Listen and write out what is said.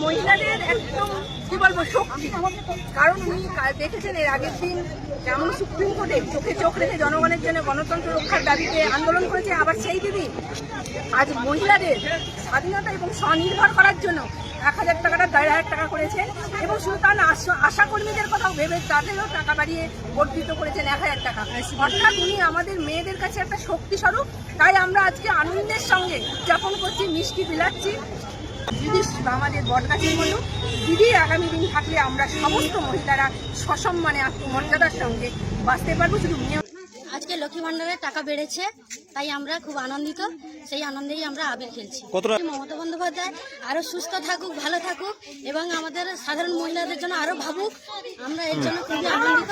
মহিলাদের একদম কি বলবো শক্তি, কারণ উনি দেখেছেন এর আগের দিন যেমন সুপ্রিম কোর্টে চোখে চোখ রেখে জনগণের জন্য গণতন্ত্র রক্ষার দাবিতে আন্দোলন করেছে, আবার সেই দিদি আজ মহিলাদের স্বাধীনতা এবং স্বনির্ভর করার জন্য 1000 টাকাটা 1500 টাকা করেছেন, এবং শুধু তার না, আশা কর্মীদের কথাও ভেবে তাদেরও টাকা বাড়িয়ে বর্ধিত করেছেন 1000 টাকা। অর্থাৎ উনি আমাদের মেয়েদের কাছে একটা শক্তি স্বরূপ। তাই আমরা আজকে আনন্দের সঙ্গে উদযাপন করছি, মিষ্টি বিলাচ্ছি। দিদি আমাদের বটগাছের মতো দিদি আগামী দিন থাকলে আমরা সমস্ত মহিলারা সসম্মানে আত্মমর্যাদার সঙ্গে বাঁচতে পারবো। শুধু আজকে লক্ষ্মী ভান্ডারের টাকা বেড়েছে, তাই আমরা খুব আনন্দিত। সেই আনন্দেই আমরা আবির খেলছি। মমতা বন্দ্যোপাধ্যায় আরো সুস্থ থাকুক, ভালো থাকুক এবং আমাদের সাধারণ মহিলাদের জন্য আরো ভাবুক। আমরা এর জন্য খুবই আনন্দিত।